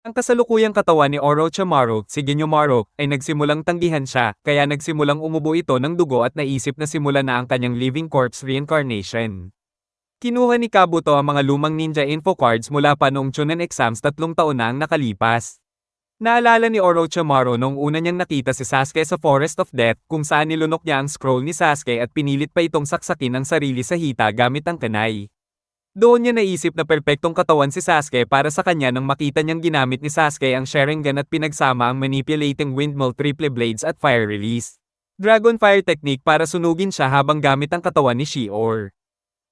Ang kasalukuyang katawan ni Orochimaru, si Ginyomaru, ay nagsimulang tanggihan siya, kaya nagsimulang umubo ito ng dugo at naisip na simulan na ang kanyang living corpse reincarnation. Kinuha ni Kabuto ang mga lumang ninja info cards mula pa noong Chunin exams 3 taon na ang nakalipas. Naalala ni Orochimaru noong una niyang nakita si Sasuke sa Forest of Death kung saan nilunok niya ang scroll ni Sasuke at pinilit pa itong saksakin ang sarili sa hita gamit ang kanay. Doon niya naisip na perpektong katawan si Sasuke para sa kanya nang makita niyang ginamit ni Sasuke ang Sharingan at pinagsama ang manipulating windmill triple blades at fire release. Dragon fire technique para sunugin siya habang gamit ang katawan ni Shior.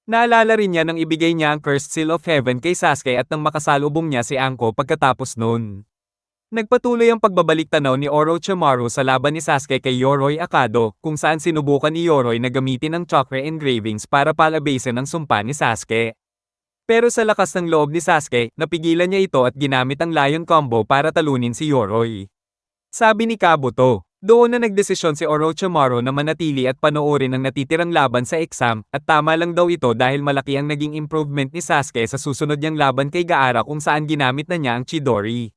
Naalala rin niya nang ibigay niya ang Cursed Seal of Heaven kay Sasuke at nang makasalubong niya si Anko pagkatapos noon. Nagpatuloy ang pagbabalik tanaw ni Orochimaru sa laban ni Sasuke kay Yoroi Akado, kung saan sinubukan ni Yoroi na gamitin ang chakra engravings para palabasin ang sumpa ni Sasuke. Pero sa lakas ng loob ni Sasuke, napigilan niya ito at ginamit ang Lion Combo para talunin si Yoroi. Sabi ni Kabuto, doon na nagdesisyon si Orochimaru na manatili at panoorin ang natitirang laban sa exam, at tama lang daw ito dahil malaki ang naging improvement ni Sasuke sa susunod niyang laban kay Gaara kung saan ginamit na niya ang Chidori.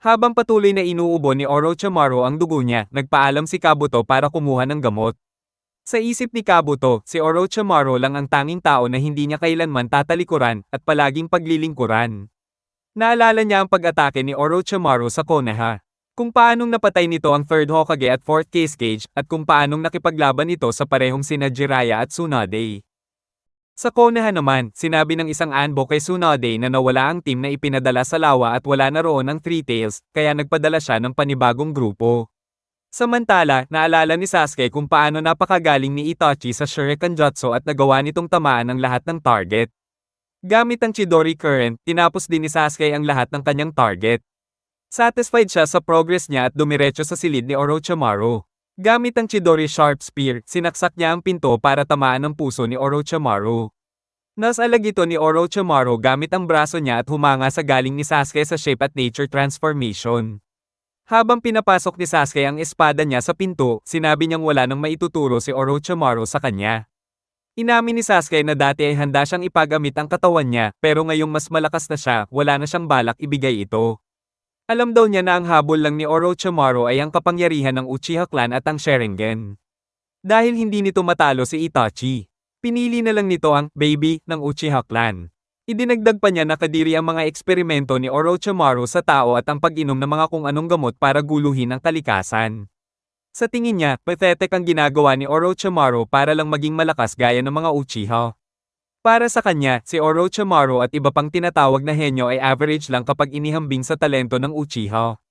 Habang patuloy na inuubo ni Orochimaru ang dugo niya, nagpaalam si Kabuto para kumuha ng gamot. Sa isip ni Kabuto, si Orochimaru lang ang tanging tao na hindi niya kailanman tatalikuran at palaging paglilingkuran. Naalala niya ang pag-atake ni Orochimaru sa Konoha. Kung paanong napatay nito ang 3rd Hokage at 4th Case Cage, at kung paanong nakipaglaban ito sa parehong sina Jiraiya at Tsunade. Sa Konoha naman, sinabi ng isang Anbo kay Tsunade na nawala ang team na ipinadala sa lawa at wala na roon ang Three Tails, kaya nagpadala siya ng panibagong grupo. Samantala, naalala ni Sasuke kung paano napakagaling ni Itachi sa Shuriken Jutsu at nagawa nitong tamaan ang lahat ng target. Gamit ang Chidori Current, tinapos din ni Sasuke ang lahat ng kanyang target. Satisfied siya sa progress niya at dumiretso sa silid ni Orochimaru. Gamit ang Chidori Sharp Spear, sinaksak niya ang pinto para tamaan ang puso ni Orochimaru. Nasalag ito ni Orochimaru gamit ang braso niya at humanga sa galing ni Sasuke sa Shape at Nature transformation. Habang pinapasok ni Sasuke ang espada niya sa pinto, sinabi niyang wala nang maituturo si Orochimaru sa kanya. Inamin ni Sasuke na dati ay handa siyang ipagamit ang katawan niya, pero ngayong mas malakas na siya, wala na siyang balak ibigay ito. Alam daw niya na ang habol lang ni Orochimaru ay ang kapangyarihan ng Uchiha Clan at ang Sharingan. Dahil hindi nito matalo si Itachi, pinili na lang nito ang baby ng Uchiha Clan. Idinagdag pa niya na kadiri ang mga eksperimento ni Orochimaru sa tao at ang pag-inom ng mga kung anong gamot para guluhin ang kalikasan. Sa tingin niya, pathetic ang ginagawa ni Orochimaru para lang maging malakas gaya ng mga Uchiha. Para sa kanya, si Orochimaru at iba pang tinatawag na henyo ay average lang kapag inihambing sa talento ng Uchiha.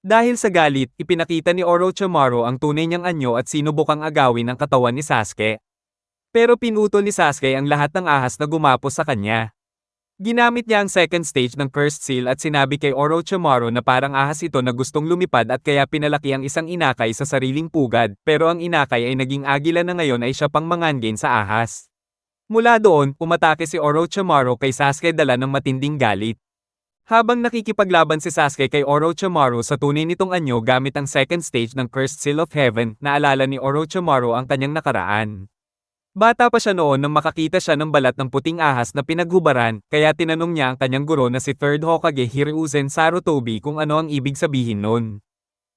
Dahil sa galit, ipinakita ni Orochimaru ang tunay niyang anyo at sinubukang agawin ang katawan ni Sasuke. Pero pinutol ni Sasuke ang lahat ng ahas na gumapos sa kanya. Ginamit niya ang second stage ng Cursed Seal at sinabi kay Orochimaru na parang ahas ito na gustong lumipad at kaya pinalaki ang isang inakay sa sariling pugad, pero ang inakay ay naging agila na ngayon ay siya pang mangangain sa ahas. Mula doon, umatake si Orochimaru kay Sasuke dala ng matinding galit. Habang nakikipaglaban si Sasuke kay Orochimaru sa tunay nitong anyo gamit ang second stage ng Cursed Seal of Heaven, naalala ni Orochimaru ang kanyang nakaraan. Bata pa siya noon nang makakita siya ng balat ng puting ahas na pinaghubaran, kaya tinanong niya ang kanyang guro na si 3rd Hokage Hiruzen Sarutobi kung ano ang ibig sabihin nun.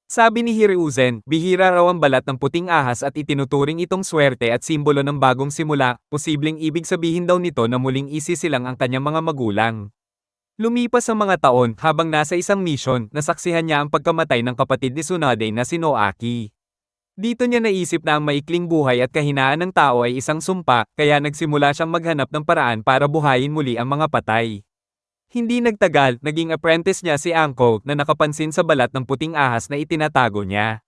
Sabi ni Hiruzen, bihira raw ang balat ng puting ahas at itinuturing itong swerte at simbolo ng bagong simula, posibleng ibig sabihin daw nito na muling isisilang ang kanyang mga magulang. Lumipas ang mga taon, habang nasa isang mission, nasaksihan niya ang pagkamatay ng kapatid ni Tsunade na si Noaki. Dito niya naisip na ang maikling buhay at kahinaan ng tao ay isang sumpa, kaya nagsimula siyang maghanap ng paraan para buhayin muli ang mga patay. Hindi nagtagal, naging apprentice niya si Anko na nakapansin sa balat ng puting ahas na itinatago niya.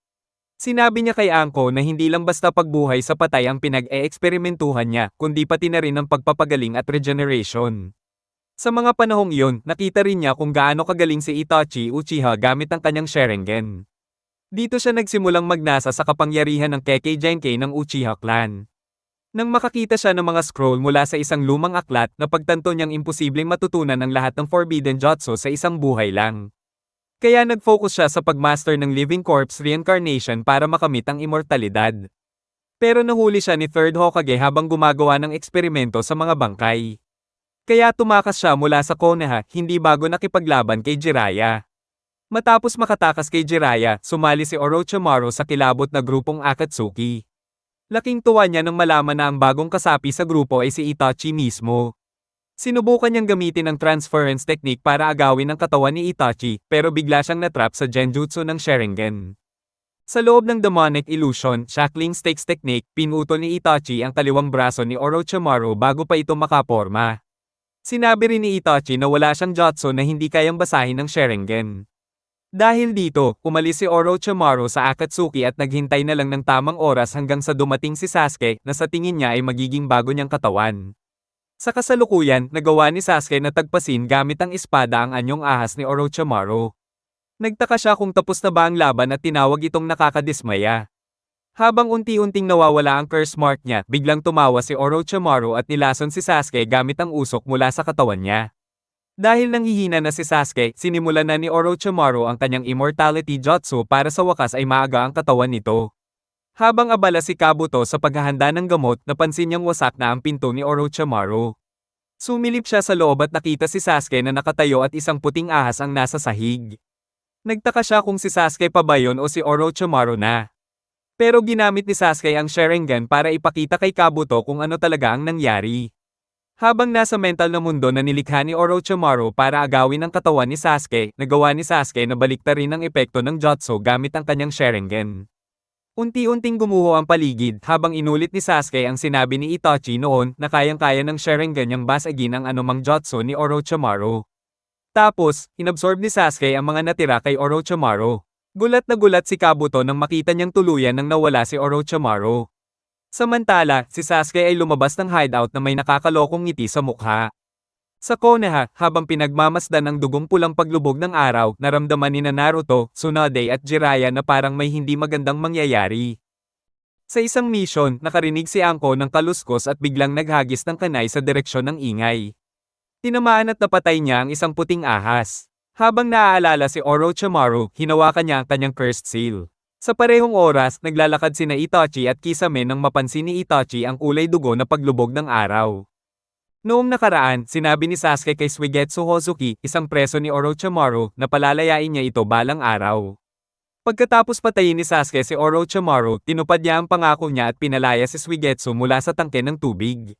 Sinabi niya kay Anko na hindi lang basta pagbuhay sa patay ang pinag-e-eksperimentuhan niya, kundi pati na rin ang pagpapagaling at regeneration. Sa mga panahong iyon, nakita rin niya kung gaano kagaling si Itachi Uchiha gamit ang kanyang Sharingan. Dito siya nagsimulang magnasa sa kapangyarihan ng Kekkei Genkai ng Uchiha Clan. Nang makakita siya ng mga scroll mula sa isang lumang aklat, napagtanto niyang imposibleng matutunan ang lahat ng Forbidden Jutsu sa isang buhay lang. Kaya nag-focus siya sa pagmaster ng Living Corpse Reincarnation para makamit ang immortalidad. Pero nahuli siya ni 3rd Hokage habang gumagawa ng eksperimento sa mga bangkay. Kaya tumakas siya mula sa Konoha, hindi bago nakipaglaban kay Jiraiya. Matapos makatakas kay Jiraiya, sumali si Orochimaru sa kilabot na grupong Akatsuki. Laking tuwa niya nang malaman na ang bagong kasapi sa grupo ay si Itachi mismo. Sinubukan niyang gamitin ang transference technique para agawin ang katawan ni Itachi, pero bigla siyang natrap sa genjutsu ng Sharingan. Sa loob ng demonic illusion, shackling stakes technique, pinutol ni Itachi ang kaliwang braso ni Orochimaru bago pa ito makaporma. Sinabi rin ni Itachi na wala siyang jutsu na hindi kayang basahin ng Sharingan. Dahil dito, umalis si Orochimaru sa Akatsuki at naghintay na lang ng tamang oras hanggang sa dumating si Sasuke na sa tingin niya ay magiging bago niyang katawan. Sa kasalukuyan, nagawa ni Sasuke na tagpasin gamit ang espada ang anyong ahas ni Orochimaru. Nagtaka siya kung tapos na ba ang laban at tinawag itong nakakadismaya. Habang unti-unting nawawala ang curse mark niya, biglang tumawa si Orochimaru at nilason si Sasuke gamit ang usok mula sa katawan niya. Dahil nanghihina na si Sasuke, sinimulan na ni Orochimaru ang kanyang immortality jutsu para sa wakas ay maaga ang katawan nito. Habang abala si Kabuto sa paghahanda ng gamot, napansin niyang wasak na ang pinto ni Orochimaru. Sumilip siya sa loob at nakita si Sasuke na nakatayo at isang puting ahas ang nasa sahig. Nagtaka siya kung si Sasuke pa ba yun o si Orochimaru na. Pero ginamit ni Sasuke ang Sharingan para ipakita kay Kabuto kung ano talaga ang nangyari. Habang nasa mental na mundo na nilikha ni Orochimaru para agawin ang katawan ni Sasuke, nagawa ni Sasuke na baliktarin ang epekto ng jutsu gamit ang kanyang Sharingan. Unti-unting gumuho ang paligid habang inulit ni Sasuke ang sinabi ni Itachi noon na kayang-kaya ng Sharingan niyang basagin ang anumang jutsu ni Orochimaru. Tapos, inabsorb ni Sasuke ang mga natira kay Orochimaru. Gulat na gulat si Kabuto nang makita niyang tuluyan nang nawala si Orochimaru. Samantala, si Sasuke ay lumabas ng hideout na may nakakalokong ngiti sa mukha. Sa Konoha, habang pinagmamasdan ang dugong pulang paglubog ng araw, naramdaman ni Naruto, Tsunade at Jiraiya na parang may hindi magandang mangyayari. Sa isang mission, nakarinig si Anko ng kaluskos at biglang naghagis ng kanay sa direksyon ng ingay. Tinamaan at napatay niya ang isang puting ahas. Habang naaalala si Orochimaru, hinawakan niya ang kanyang cursed seal. Sa parehong oras, naglalakad sina Itachi at Kisame nang mapansin ni Itachi ang kulay dugo na paglubog ng araw. Noong nakaraan, sinabi ni Sasuke kay Suigetsu Hozuki, isang preso ni Orochimaru, na palalayain niya ito balang araw. Pagkatapos patayin ni Sasuke si Orochimaru, tinupad niya ang pangako niya at pinalaya si Suigetsu mula sa tangke ng tubig.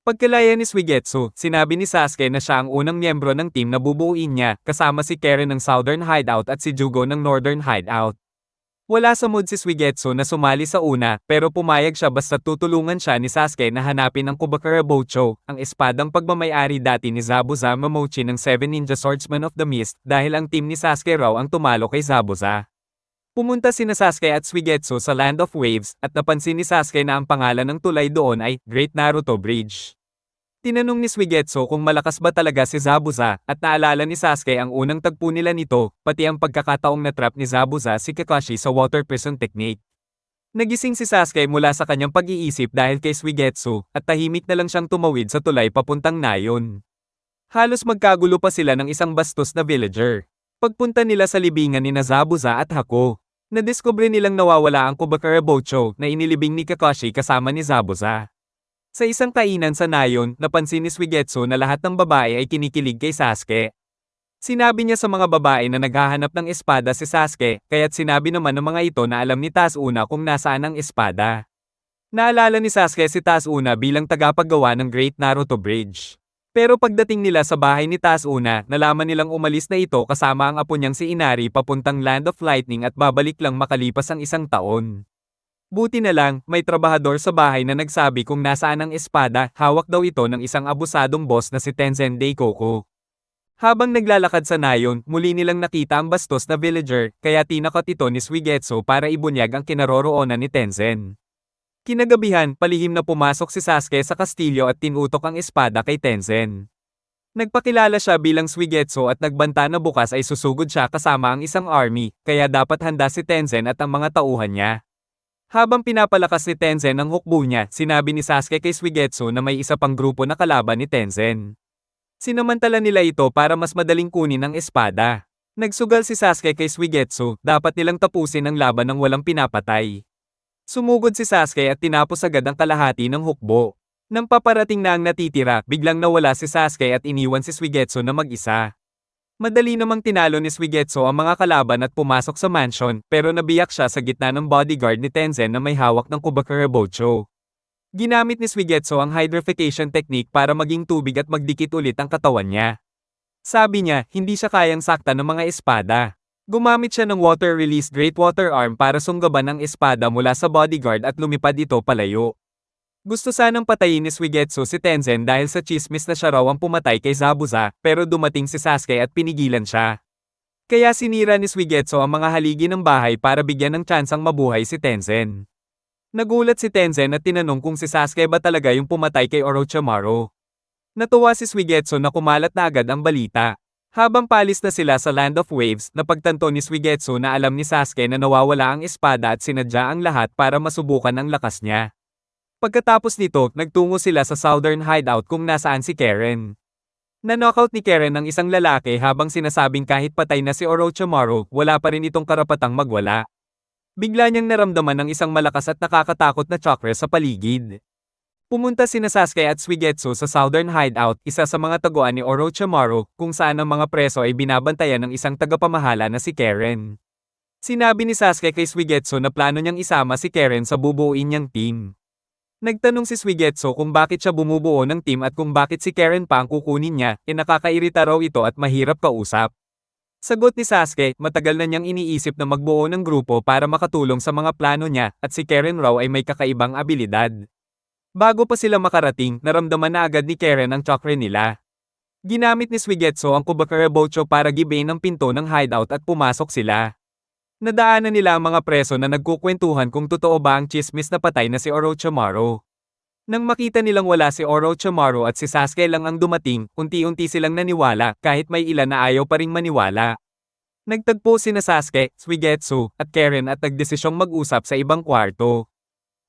Pagkalaya ni Suigetsu, sinabi ni Sasuke na siya ang unang miyembro ng team na bubuuin niya, kasama si Karen ng Southern Hideout at si Jugo ng Northern Hideout. Wala sa mood si Suigetsu na sumali sa una, pero pumayag siya basta tutulungan siya ni Sasuke na hanapin ang Kubakura Bocho, ang espadang pagmamayari dati ni Zabuza Momochi ng Seven Ninja Swordsmen of the Mist, dahil ang team ni Sasuke raw ang tumalo kay Zabuza. Pumunta sina Sasuke at Suigetsu sa Land of Waves, at napansin ni Sasuke na ang pangalan ng tulay doon ay Great Naruto Bridge. Tinanong ni Suigetsu kung malakas ba talaga si Zabuza, at naalala ni Sasuke ang unang tagpo nila nito, pati ang pagkakataong natrap ni Zabuza si Kakashi sa water prison technique. Nagising si Sasuke mula sa kanyang pag-iisip dahil kay Suigetsu, at tahimik na lang siyang tumawid sa tulay papuntang Nayon. Halos magkagulo pa sila ng isang bastos na villager. Pagpunta nila sa libingan ni Zabuza at Hako, nadiskubre nilang nawawala ang Kubakura Bocho na inilibing ni Kakashi kasama ni Zabuza. Sa isang kainan sa Nayon, napansin ni Suigetsu na lahat ng babae ay kinikilig kay Sasuke. Sinabi niya sa mga babae na naghahanap ng espada si Sasuke, kaya't sinabi naman ng mga ito na alam ni Tasuna kung nasaan ang espada. Naalala ni Sasuke si Tasuna bilang tagapaggawa ng Great Naruto Bridge. Pero pagdating nila sa bahay ni Tasuna, nalaman nilang umalis na ito kasama ang apo niyang si Inari papuntang Land of Lightning at babalik lang makalipas ang isang taon. Buti na lang, may trabahador sa bahay na nagsabi kung nasaan ang espada, hawak daw ito ng isang abusadong boss na si Tenzen Daikoku. Habang naglalakad sa Nayon, muli nilang nakita ang bastos na villager, kaya tinakot ito ni Suigetsu para ibunyag ang kinaroroonan ni Tenzen. Kinagabihan, palihim na pumasok si Sasuke sa kastilyo at tinutok ang espada kay Tenzen. Nagpakilala siya bilang Suigetsu at nagbanta na bukas ay susugod siya kasama ang isang army, kaya dapat handa si Tenzen at ang mga tauhan niya. Habang pinapalakas ni Tenzen ang hukbo niya, sinabi ni Sasuke kay Suigetsu na may isa pang grupo na kalaban ni Tenzen. Sinamantala nila ito para mas madaling kunin ang espada. Nagsugal si Sasuke kay Suigetsu, dapat nilang tapusin ang laban ng walang pinapatay. Sumugod si Sasuke at tinapos agad ang kalahati ng hukbo. Nang paparating na ang natitira, biglang nawala si Sasuke at iniwan si Suigetsu na mag-isa. Madali namang tinalo ni Suigetsu ang mga kalaban at pumasok sa mansion, pero nabiyak siya sa gitna ng bodyguard ni Tenzen na may hawak ng Kubakura Bocho. Ginamit ni Suigetsu ang hydrification technique para maging tubig at magdikit ulit ang katawan niya. Sabi niya, hindi siya kayang saktan ng mga espada. Gumamit siya ng water-release Great Water Arm para sunggaban ang espada mula sa bodyguard at lumipad ito palayo. Gusto sanang patayin ni Suigetsu si Tenzen dahil sa chismis na siya raw ang pumatay kay Zabuza, pero dumating si Sasuke at pinigilan siya. Kaya sinira ni Suigetsu ang mga haligi ng bahay para bigyan ng tsansang mabuhay si Tenzen. Nagulat si Tenzen at tinanong kung si Sasuke ba talaga yung pumatay kay Orochimaru. Natuwa si Suigetsu na kumalat na agad ang balita. Habang palis na sila sa Land of Waves, napagtanto ni Suigetsu na alam ni Sasuke na nawawala ang espada at sinadya ang lahat para masubukan ang lakas niya. Pagkatapos nito, nagtungo sila sa Southern Hideout kung nasaan si Karen. Na-knockout ni Karen ang isang lalaki habang sinasabing kahit patay na si Orochimaru, wala pa rin itong karapatang magwala. Bigla niyang naramdaman ng isang malakas at nakakatakot na chakra sa paligid. Pumunta sina Sasuke at Suigetsu sa Southern Hideout, isa sa mga taguan ni Orochimaru, kung saan ang mga preso ay binabantayan ng isang tagapamahala na si Karen. Sinabi ni Sasuke kay Suigetsu na plano niyang isama si Karen sa bubuuin niyang team. Nagtanong si Suigetsu kung bakit siya bumubuo ng team at kung bakit si Karen pa ang kukunin niya, nakakairita raw ito at mahirap kausap. Sagot ni Sasuke, matagal na niyang iniisip na magbuo ng grupo para makatulong sa mga plano niya, at si Karen raw ay may kakaibang abilidad. Bago pa sila makarating, naramdaman na agad ni Karen ang chakra nila. Ginamit ni Suigetsu ang Kubakura Bocho para gibain ang pinto ng hideout at pumasok sila. Nadaanan nila ang mga preso na nagkukwentuhan kung totoo ba ang chismis na patay na si Orochimaru. Nang makita nilang wala si Orochimaru at si Sasuke lang ang dumating, unti-unti silang naniwala kahit may ilan na ayaw pa ring maniwala. Nagtagpo sina Sasuke, Suigetsu, at Karen at nagdesisyong mag-usap sa ibang kwarto.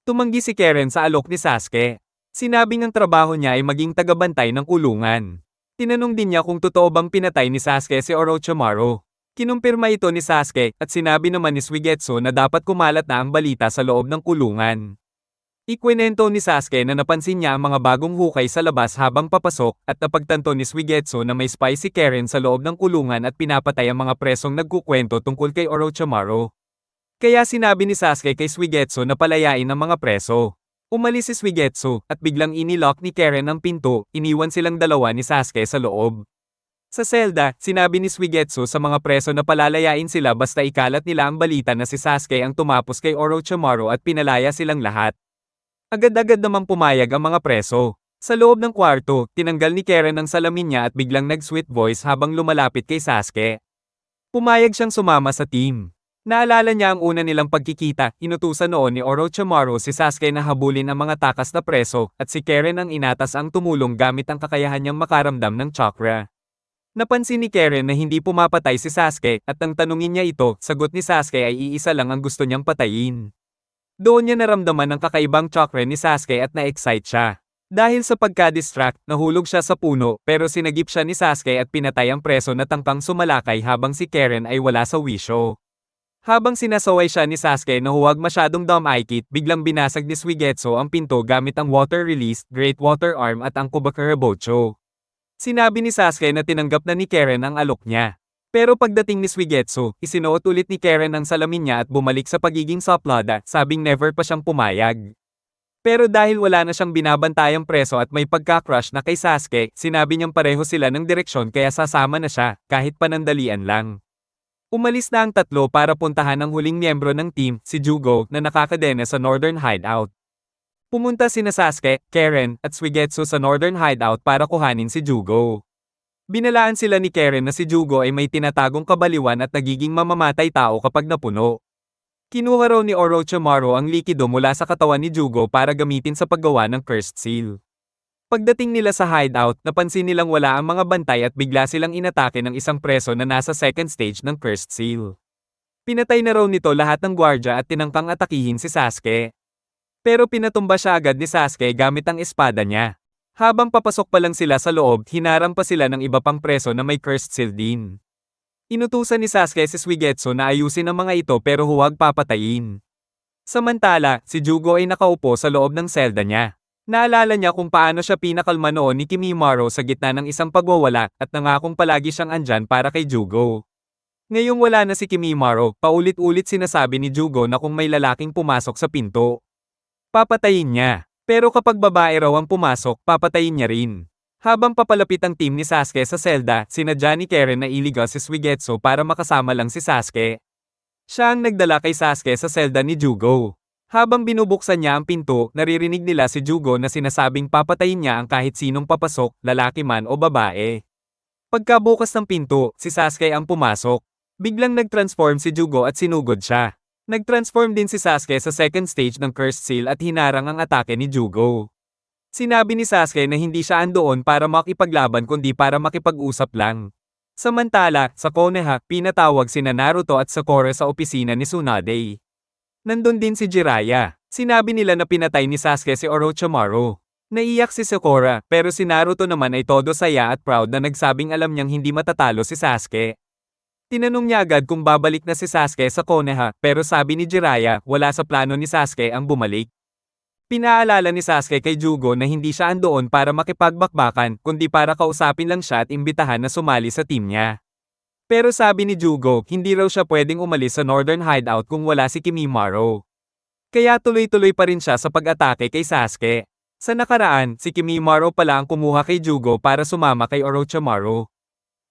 Tumanggi si Karen sa alok ni Sasuke. Sinabing ang trabaho niya ay maging tagabantay ng kulungan. Tinanong din niya kung totoo bang pinatay ni Sasuke si Orochimaru. Kinumpirma ito ni Sasuke at sinabi naman ni Suigetsu na dapat kumalat na ang balita sa loob ng kulungan. Ikwinento ni Sasuke na napansin niya ang mga bagong hukay sa labas habang papasok at napagtanto ni Suigetsu na may spy si Karen sa loob ng kulungan at pinapatay ang mga presong nagkukwento tungkol kay Orochimaru. Kaya sinabi ni Sasuke kay Suigetsu na palayain ang mga preso. Umalis si Suigetsu at biglang inilock ni Karen ang pinto, iniwan silang dalawa ni Sasuke sa loob. Sa selda, sinabi ni Suigetsu sa mga preso na palalayain sila basta ikalat nila ang balita na si Sasuke ang tumapos kay Orochimaru at pinalaya silang lahat. Agad-agad namang pumayag ang mga preso. Sa loob ng kwarto, tinanggal ni Karen ang salamin niya at biglang nag-sweet voice habang lumalapit kay Sasuke. Pumayag siyang sumama sa team. Naalala niya ang una nilang pagkikita, inutusan noon ni Orochimaru si Sasuke na habulin ang mga takas na preso, at si Karen ang inatas ang tumulong gamit ang kakayahan niyang makaramdam ng chakra. Napansin ni Karen na hindi pumapatay si Sasuke, at nang tanungin niya ito, sagot ni Sasuke ay iisa lang ang gusto niyang patayin. Doon niya naramdaman ang kakaibang chakra ni Sasuke at na-excite siya. Dahil sa pagka-distract, nahulog siya sa puno, pero sinagip siya ni Sasuke at pinatay ang preso na tangkang sumalakay habang si Karen ay wala sa wisyo. Habang sinasaway siya ni Sasuke na huwag masyadong dumikit, biglang binasag ni Suigetsu ang pinto gamit ang water release, Great Water Arm at ang Kubakura Bocho. Sinabi ni Sasuke na tinanggap na ni Karen ang alok niya. Pero pagdating ni Suigetsu, isinuot ulit ni Karen ang salamin niya at bumalik sa pagiging saplada, sabing never pa siyang pumayag. Pero dahil wala na siyang binabantayang preso at may pagka-crush na kay Sasuke, sinabi niyang pareho sila ng direksyon kaya sasama na siya, kahit panandalian lang. Umalis na ang tatlo para puntahan ang huling miyembro ng team, si Jugo, na nakakadena sa Northern Hideout. Pumunta sina Sasuke, Karen, at Suigetsu sa Northern Hideout para kuhanin si Jugo. Binalaan sila ni Karen na si Jugo ay may tinatagong kabaliwan at nagiging mamamatay tao kapag napuno. Kinuha raw ni Orochimaru ang likido mula sa katawan ni Jugo para gamitin sa paggawa ng cursed seal. Pagdating nila sa hideout, napansin nilang wala ang mga bantay at bigla silang inatake ng isang preso na nasa second stage ng cursed seal. Pinatay na raw nito lahat ng gwardya at tinangkang atakihin si Sasuke. Pero pinatumba siya agad ni Sasuke gamit ang espada niya. Habang papasok pa lang sila sa loob, hinarang pa sila ng iba pang preso na may cursed seal din. Inutusan ni Sasuke si Suigetsu na ayusin ang mga ito pero huwag papatayin. Samantala, si Jugo ay nakaupo sa loob ng selda niya. Naalala niya kung paano siya pinakalma noon ni Kimimaro sa gitna ng isang pagwawala at nangakong palagi siyang andyan para kay Jugo. Ngayong wala na si Kimimaro, paulit-ulit sinasabi ni Jugo na kung may lalaking pumasok sa pinto, papatayin niya. Pero kapag babae raw ang pumasok, papatayin niya rin. Habang papalapit ang team ni Sasuke sa selda, sinadya ni Karen na iligaw si Suigetsu para makasama lang si Sasuke. Siya ang nagdala kay Sasuke sa selda ni Jugo. Habang binubuksan niya ang pinto, naririnig nila si Jugo na sinasabing papatayin niya ang kahit sinong papasok, lalaki man o babae. Pagkabukas ng pinto, si Sasuke ang pumasok. Biglang nag-transform si Jugo at sinugod siya. Nag-transform din si Sasuke sa second stage ng Cursed Seal at hinarang ang atake ni Jugo. Sinabi ni Sasuke na hindi siya andoon para makipaglaban kundi para makipag-usap lang. Samantala, sa Konoha, pinatawag sina Naruto at Sakura sa opisina ni Tsunade. Nandun din si Jiraiya. Sinabi nila na pinatay ni Sasuke si Orochimaru. Naiyak si Sakura, pero si Naruto naman ay todo saya at proud na nagsabing alam niyang hindi matatalo si Sasuke. Tinanong niya agad kung babalik na si Sasuke sa Konoha, pero sabi ni Jiraiya, wala sa plano ni Sasuke ang bumalik. Pinaalala ni Sasuke kay Jugo na hindi siya andoon para makipagbakbakan, kundi para kausapin lang siya at imbitahan na sumali sa team niya. Pero sabi ni Jugo, hindi raw siya pwedeng umalis sa Northern Hideout kung wala si Kimimaro. Kaya tuloy-tuloy pa rin siya sa pag-atake kay Sasuke. Sa nakaraan, si Kimimaro pala ang kumuha kay Jugo para sumama kay Orochimaru.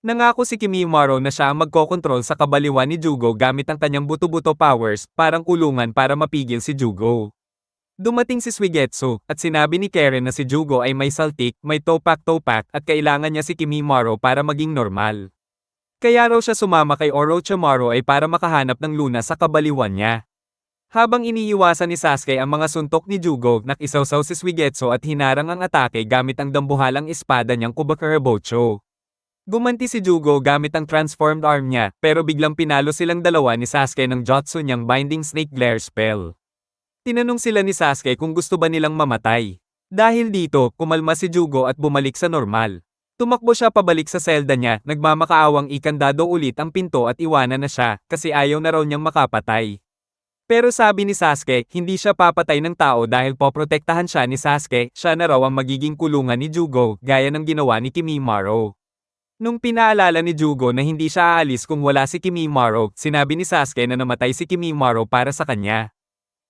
Nangako si Kimimaro na siya ang magkokontrol sa kabaliwan ni Jugo gamit ang kanyang buto-buto powers, parang kulungan para mapigil si Jugo. Dumating si Suigetsu, at sinabi ni Karen na si Jugo ay may saltik, may topak-topak, at kailangan niya si Kimimaro para maging normal. Kaya raw siya sumama kay Orochimaru ay para makahanap ng lunas sa kabaliwan niya. Habang iniiwasan ni Sasuke ang mga suntok ni Jugo, nakisawsaw si Suigetsu at hinarang ang atake gamit ang dambuhalang espada niyang Kubakarabocho. Gumanti si Jugo gamit ang transformed arm niya, pero biglang pinalo silang dalawa ni Sasuke ng jutsu niyang Binding Snake Glare spell. Tinanong sila ni Sasuke kung gusto ba nilang mamatay. Dahil dito, kumalma si Jugo at bumalik sa normal. Tumakbo siya pabalik sa selda niya, nagmamakaawang ikandado ulit ang pinto at iwanan na siya, kasi ayaw na raw niyang makapatay. Pero sabi ni Sasuke, hindi siya papatay ng tao dahil poprotektahan siya ni Sasuke, siya na raw ang magiging kulungan ni Jugo, gaya ng ginawa ni Kimimaro. Nung pinaalala ni Jugo na hindi siya aalis kung wala si Kimimaro, sinabi ni Sasuke na namatay si Kimimaro para sa kanya.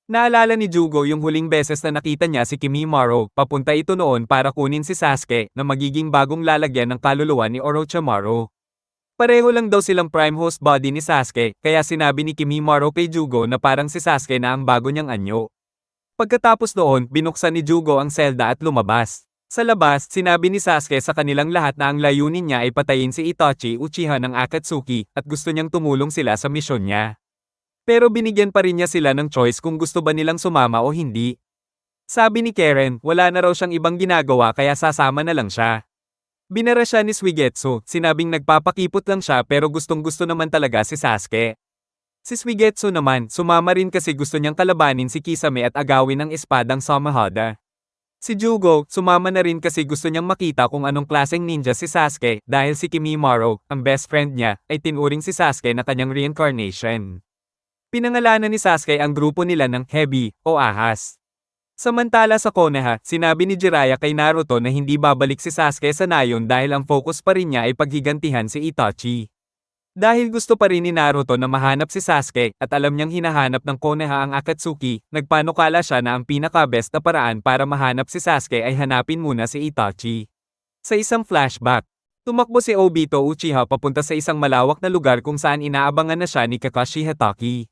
Naalala ni Jugo yung huling beses na nakita niya si Kimimaro, papunta ito noon para kunin si Sasuke na magiging bagong lalagyan ng kaluluwa ni Orochimaru. Pareho lang daw silang prime host body ni Sasuke, kaya sinabi ni Kimimaro kay Jugo na parang si Sasuke na ang bago niyang anyo. Pagkatapos noon, binuksan ni Jugo ang selda at lumabas. Sa labas, sinabi ni Sasuke sa kanilang lahat na ang layunin niya ay patayin si Itachi Uchiha ng Akatsuki, at gusto niyang tumulong sila sa misyon niya. Pero binigyan pa rin niya sila ng choice kung gusto ba nilang sumama o hindi. Sabi ni Karen, wala na raw siyang ibang ginagawa kaya sasama na lang siya. Binara siya ni Suigetsu, sinabing nagpapakipot lang siya pero gustong-gusto naman talaga si Sasuke. Si Suigetsu naman, sumama rin kasi gusto niyang kalabanin si Kisame at agawin ang espadang Samahada. Si Jugo, sumama na rin kasi gusto niyang makita kung anong klaseng ninja si Sasuke dahil si Kimimaro, ang best friend niya, ay tinuring si Sasuke na kanyang reincarnation. Pinangalanan ni Sasuke ang grupo nila ng Heavy o Ahas. Samantala sa Konoha, sinabi ni Jiraiya kay Naruto na hindi babalik si Sasuke sa Nayon dahil ang focus pa rin niya ay paghigantihan si Itachi. Dahil gusto pa rin ni Naruto na mahanap si Sasuke at alam niyang hinahanap ng Konoha ang Akatsuki, nagpanukala siya na ang pinaka-best na paraan para mahanap si Sasuke ay hanapin muna si Itachi. Sa isang flashback, tumakbo si Obito Uchiha papunta sa isang malawak na lugar kung saan inaabangan na siya ni Kakashi Hatake.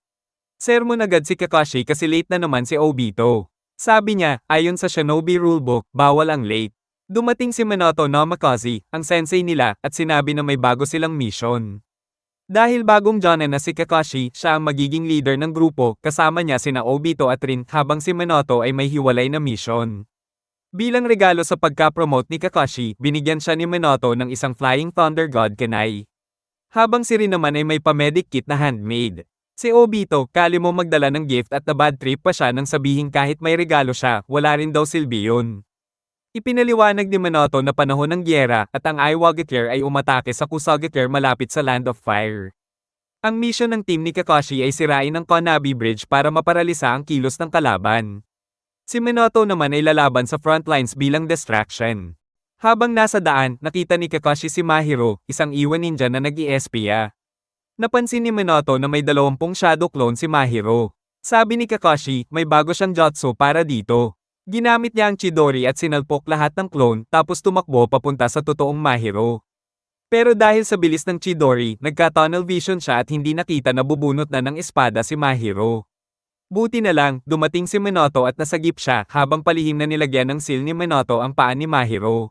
Sermon agad si Kakashi kasi late na naman si Obito. Sabi niya, ayon sa Shinobi Rulebook, bawal ang late. Dumating si Minato Namikaze, ang sensei nila, at sinabi na may bago silang mission. Dahil bagong jonin na si Kakashi, siya ang magiging leader ng grupo, kasama niya sina Obito at Rin, habang si Minato ay may hiwalay na mission. Bilang regalo sa pagka-promote ni Kakashi, binigyan siya ni Minato ng isang Flying Thunder God Kanai. Habang si Rin naman ay may pa-medic kit na handmade. Si Obito, kali mo magdala ng gift at na-bad trip pa siya nang sabihin kahit may regalo siya, wala rin daw silbi yun. Ipinaliwanag ni Minato na panahon ng gyera at ang Iwagakure ay umatake sa Kusagakure malapit sa Land of Fire. Ang mission ng team ni Kakashi ay sirain ang Konabi Bridge para maparalisa ang kilos ng kalaban. Si Minato naman ay lalaban sa frontlines bilang distraction. Habang nasa daan, nakita ni Kakashi si Mahiro, isang iwan ninja na nag-i-espiya. Napansin ni Minato na may 20 shadow clone si Mahiro. Sabi ni Kakashi, may bago siyang jutsu para dito. Ginamit niya ang Chidori at sinalpok lahat ng clone tapos tumakbo papunta sa totoong Mahiro. Pero dahil sa bilis ng Chidori, nagka-tunnel vision siya at hindi nakita na bubunot na ng espada si Mahiro. Buti na lang, dumating si Minato at nasagip siya habang palihim na nilagyan ng seal ni Minato ang paa ni Mahiro.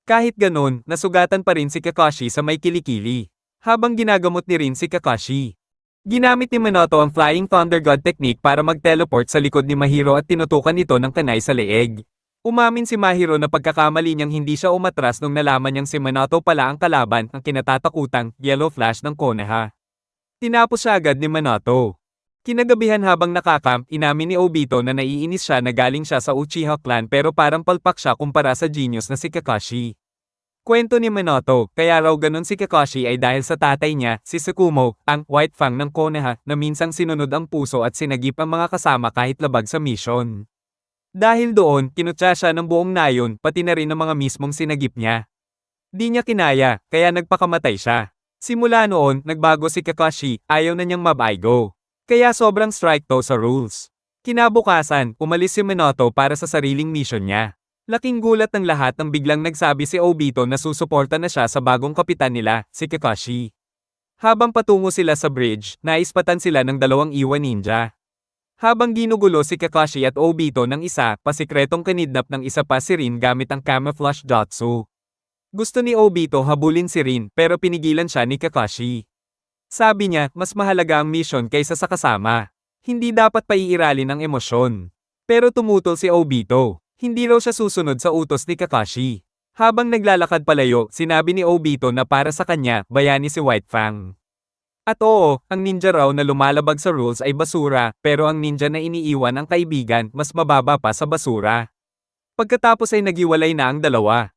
Kahit ganun, nasugatan pa rin si Kakashi sa may kilikili. Habang ginagamot ni rin si Kakashi. Ginamit ni Minato ang Flying Thunder God technique para mag-teleport sa likod ni Mahiro at tinutukan ito ng kanay sa leeg. Umamin si Mahiro na pagkakamali niyang hindi siya umatras nung nalaman niyang si Minato pala ang kalaban ang kinatatakutang Yellow Flash ng Konoha. Tinapos siya agad ni Minato. Kinagabihan habang nakakam, inamin ni Obito na naiinis siya na galing siya sa Uchiha clan pero parang palpak siya kumpara sa genius na si Kakashi. Kwento ni Minato, kaya raw ganun si Kakashi ay dahil sa tatay niya, si Tsukumo, ang White Fang ng Konoha na minsang sinunod ang puso at sinagip ang mga kasama kahit labag sa mission. Dahil doon, kinutya siya ng buong nayon, pati na rin ng mga mismong sinagip niya. Di niya kinaya, kaya nagpakamatay siya. Simula noon, nagbago si Kakashi, ayaw na niyang mabaigo. Kaya sobrang strict to sa rules. Kinabukasan, umalis si Minato para sa sariling mission niya. Laking gulat ng lahat nang biglang nagsabi si Obito na susuporta na siya sa bagong kapitan nila, si Kakashi. Habang patungo sila sa bridge, naispatan sila ng 2 iwan ninja. Habang ginugulo si Kakashi at Obito ng isa, pasikretong kinidnap ng isa pa si Rin gamit ang camouflage jutsu. Gusto ni Obito habulin si Rin pero pinigilan siya ni Kakashi. Sabi niya, mas mahalaga ang mission kaysa sa kasama. Hindi dapat paiiralin ang emosyon. Pero tumutol si Obito. Hindi raw siya susunod sa utos ni Kakashi. Habang naglalakad palayo, sinabi ni Obito na para sa kanya, bayani si White Fang. At oo, ang ninja raw na lumalabag sa rules ay basura, pero ang ninja na iniiwan ang kaibigan, mas mababa pa sa basura. Pagkatapos ay nagiwalay na ang dalawa.